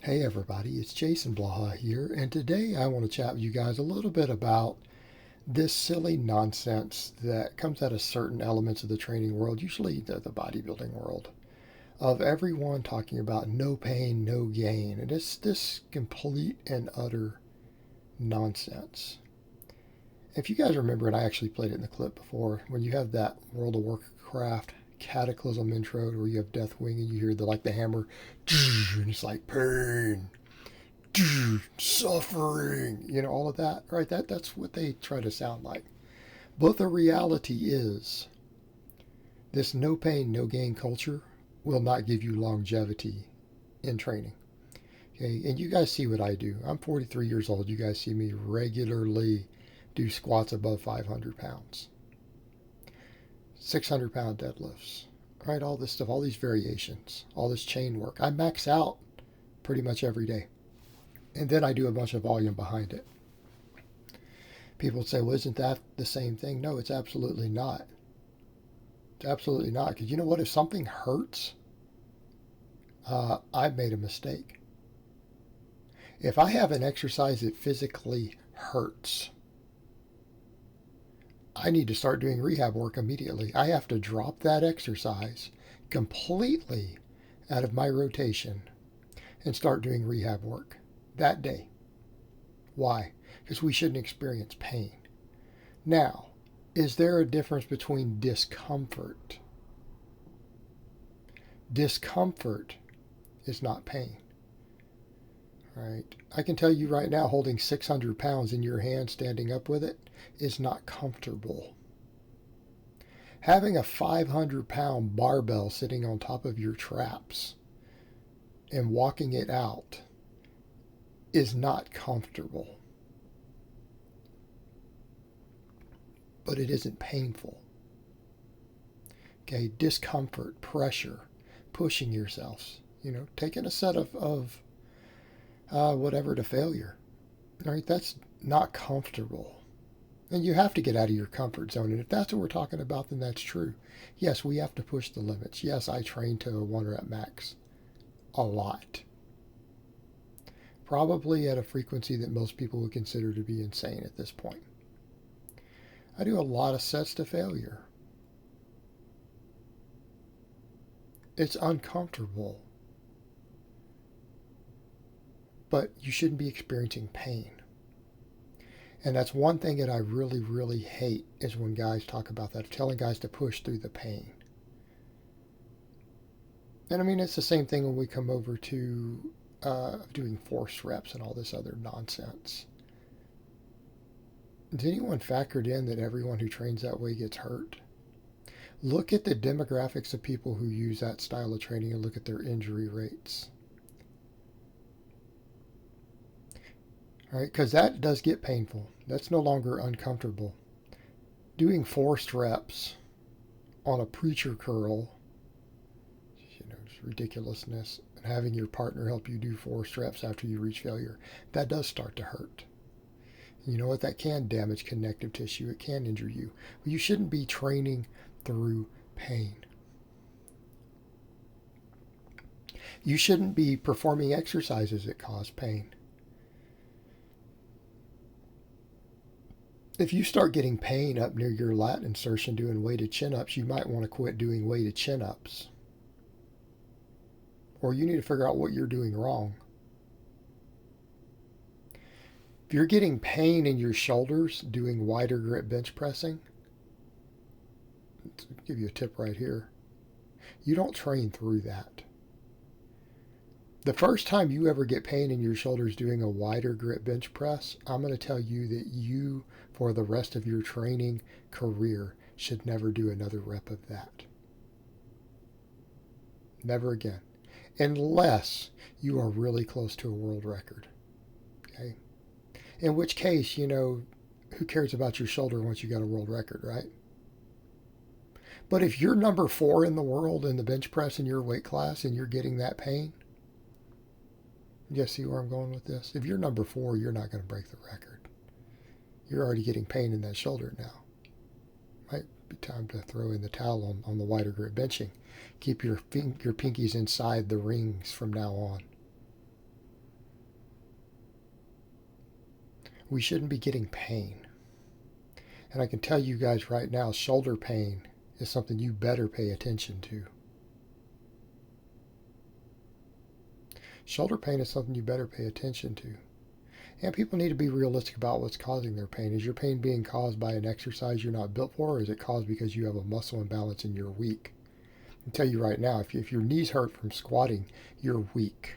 Hey everybody, it's Jason Blaha here, and today I want to chat with you guys a little bit about this silly nonsense that comes out of certain elements of the training world, usually the bodybuilding world, of everyone talking about no pain, no gain, and it's this complete and utter nonsense. If you guys remember, and I actually played it in the clip before, when you have that World of Warcraft Cataclysm intro where you have Deathwing and you hear the hammer, and it's like pain, suffering, all of that, right? That's what they try to sound like. But the reality is, this no pain, no gain culture will not give you longevity in training. Okay, and you guys see what I do. I'm 43 years old. You guys see me regularly do squats above 500 pounds, 600-pound deadlifts, right? All this stuff, all these variations, all this chain work. I max out pretty much every day. And then I do a bunch of volume behind it. People say, well, isn't that the same thing? No, it's absolutely not. It's absolutely not. Because you know what? If something hurts, I've made a mistake. If I have an exercise that physically hurts, I need to start doing rehab work immediately. I have to drop that exercise completely out of my rotation and start doing rehab work that day. Why? Because we shouldn't experience pain. Now, is there a difference between discomfort? Discomfort is not pain. Right? I can tell you right now, holding 600 pounds in your hand, standing up with it, is not comfortable. Having a 500-pound barbell sitting on top of your traps and walking it out is not comfortable. But it isn't painful. Okay, discomfort, pressure, pushing yourselves, taking a set of whatever to failure. Right, that's not comfortable. And you have to get out of your comfort zone. And if that's what we're talking about, then that's true. Yes, we have to push the limits. Yes, I train to a 1 rep max a lot. Probably at a frequency that most people would consider to be insane at this point. I do a lot of sets to failure. It's uncomfortable. But you shouldn't be experiencing pain. And that's one thing that I really, really hate is when guys talk about that, telling guys to push through the pain. And I mean, it's the same thing when we come over to doing force reps and all this other nonsense. Has anyone factored in that everyone who trains that way gets hurt? Look at the demographics of people who use that style of training and look at their injury rates. All right, because that does get painful. That's no longer uncomfortable. Doing forced reps on a preacher curl, just ridiculousness, and having your partner help you do forced reps after you reach failure, that does start to hurt. You know what? That can damage connective tissue. It can injure you. But you shouldn't be training through pain. You shouldn't be performing exercises that cause pain. If you start getting pain up near your lat insertion doing weighted chin-ups, you might want to quit doing weighted chin-ups. Or you need to figure out what you're doing wrong. If you're getting pain in your shoulders doing wider grip bench pressing, I'll give you a tip right here. You don't train through that. The first time you ever get pain in your shoulders doing a wider grip bench press, I'm going to tell you that you, for the rest of your training career, should never do another rep of that. Never again. Unless you are really close to a world record. Okay? In which case, who cares about your shoulder once you got a world record, right? But if you're number 4 in the world in the bench press in your weight class and you're getting that pain, you see where I'm going with this? If you're number 4, you're not going to break the record. You're already getting pain in that shoulder now. Might be time to throw in the towel on the wider grip benching. Keep your pinkies inside the rings from now on. We shouldn't be getting pain. And I can tell you guys right now, shoulder pain is something you better pay attention to. Shoulder pain is something you better pay attention to. And people need to be realistic about what's causing their pain. Is your pain being caused by an exercise you're not built for, or is it caused because you have a muscle imbalance and you're weak? I can tell you right now, if your knees hurt from squatting, you're weak.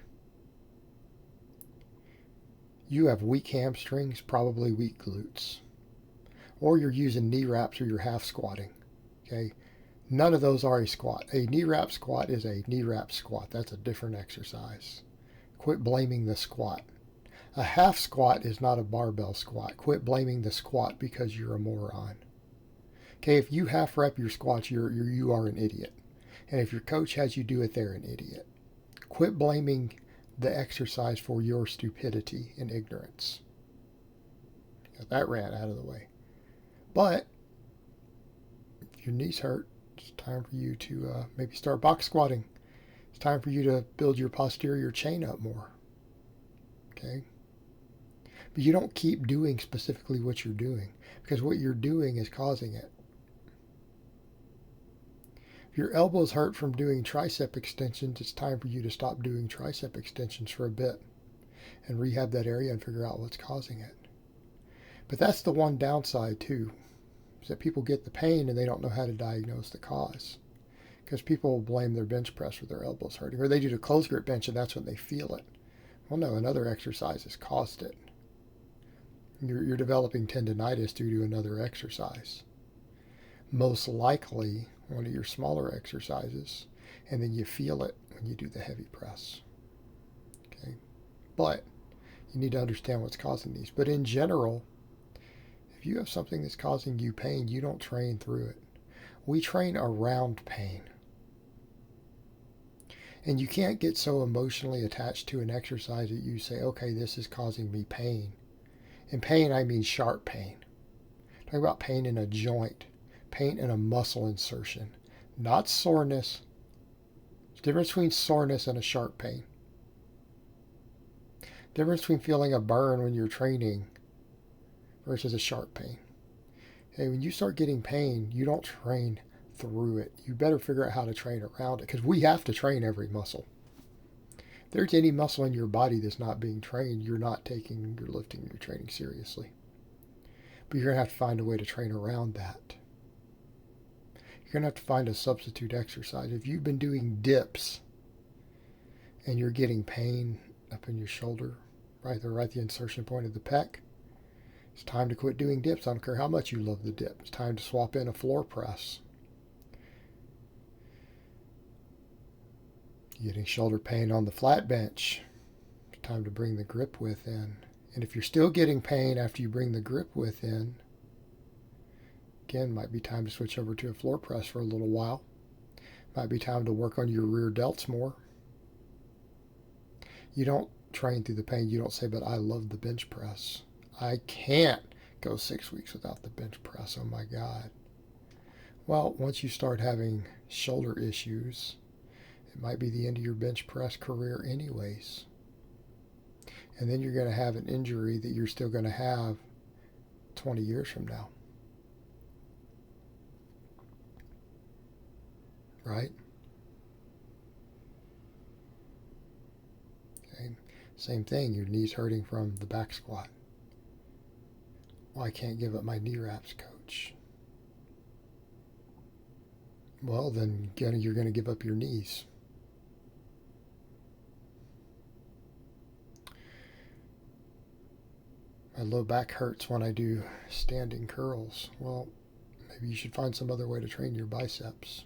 You have weak hamstrings, probably weak glutes. Or you're using knee wraps or you're half squatting. Okay? None of those are a squat. A knee wrap squat is a knee wrap squat. That's a different exercise. Quit blaming the squat. A half squat is not a barbell squat. Quit blaming the squat because you're a moron. Okay, if you half rep your squats, you are an idiot. And if your coach has you do it, they're an idiot. Quit blaming the exercise for your stupidity and ignorance. That ran out of the way. But if your knees hurt, it's time for you to maybe start box squatting. It's time for you to build your posterior chain up more. Okay? But you don't keep doing specifically what you're doing, because what you're doing is causing it. If your elbows hurt from doing tricep extensions, it's time for you to stop doing tricep extensions for a bit and rehab that area and figure out what's causing it. But that's the one downside too, is that people get the pain and they don't know how to diagnose the cause. Because people will blame their bench press for their elbows hurting, or they do the close grip bench and that's when they feel it. Well, no, another exercise has caused it. You're developing tendonitis due to another exercise. Most likely one of your smaller exercises, and then you feel it when you do the heavy press. Okay, but you need to understand what's causing these. But in general, if you have something that's causing you pain, you don't train through it. We train around pain. And you can't get so emotionally attached to an exercise that you say, okay, this is causing me pain. In pain, I mean sharp pain. I'm talking about pain in a joint, pain in a muscle insertion, not soreness. There's a difference between soreness and a sharp pain. Difference between feeling a burn when you're training versus a sharp pain. Okay, when you start getting pain, you don't train through it. You better figure out how to train around it, because we have to train every muscle. If there's any muscle in your body that's not being trained, you're not taking your lifting, your training seriously. But you're going to have to find a way to train around that. You're going to have to find a substitute exercise. If you've been doing dips and you're getting pain up in your shoulder, right there, right at the insertion point of the pec, it's time to quit doing dips. I don't care how much you love the dip. It's time to swap in a floor press. You're getting shoulder pain on the flat bench. It's time to bring the grip width in. And if you're still getting pain after you bring the grip width in, again, might be time to switch over to a floor press for a little while. Might be time to work on your rear delts more. You don't train through the pain. You don't say, but I love the bench press. I can't go 6 weeks without the bench press. Oh my God. Well, once you start having shoulder issues, it might be the end of your bench press career anyways. And then you're going to have an injury that you're still going to have 20 years from now. Right? Okay. Same thing, your knee's hurting from the back squat. Well, I can't give up my knee wraps, coach. Well, then you're going to give up your knees. My low back hurts when I do standing curls. Well, maybe you should find some other way to train your biceps.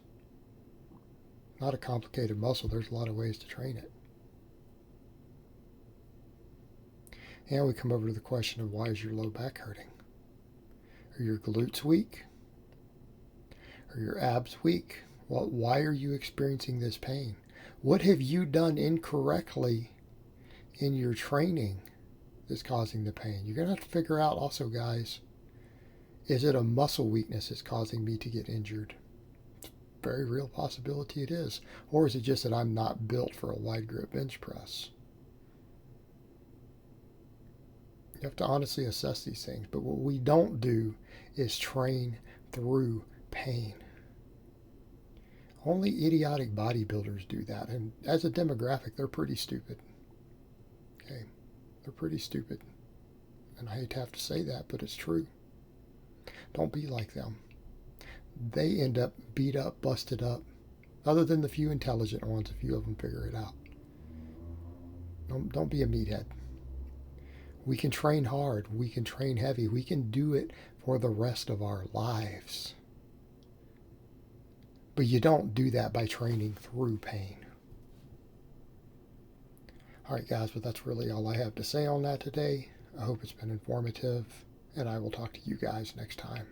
Not a complicated muscle. There's a lot of ways to train it. And we come over to the question of, why is your low back hurting? Are your glutes weak? Are your abs weak? Well, why are you experiencing this pain? What have you done incorrectly in your training that's causing the pain? You're going to have to figure out also, guys, is it a muscle weakness that's causing me to get injured? It's a very real possibility it is. Or is it just that I'm not built for a wide grip bench press? You have to honestly assess these things. But what we don't do is train through pain. Only idiotic bodybuilders do that. And as a demographic, they're pretty stupid. Okay? They're pretty stupid. And I hate to have to say that, but it's true. Don't be like them. They end up beat up, busted up. Other than the few intelligent ones, a few of them figure it out. Don't be a meathead. We can train hard. We can train heavy. We can do it for the rest of our lives. But you don't do that by training through pain. All right, guys, but that's really all I have to say on that today. I hope it's been informative, and I will talk to you guys next time.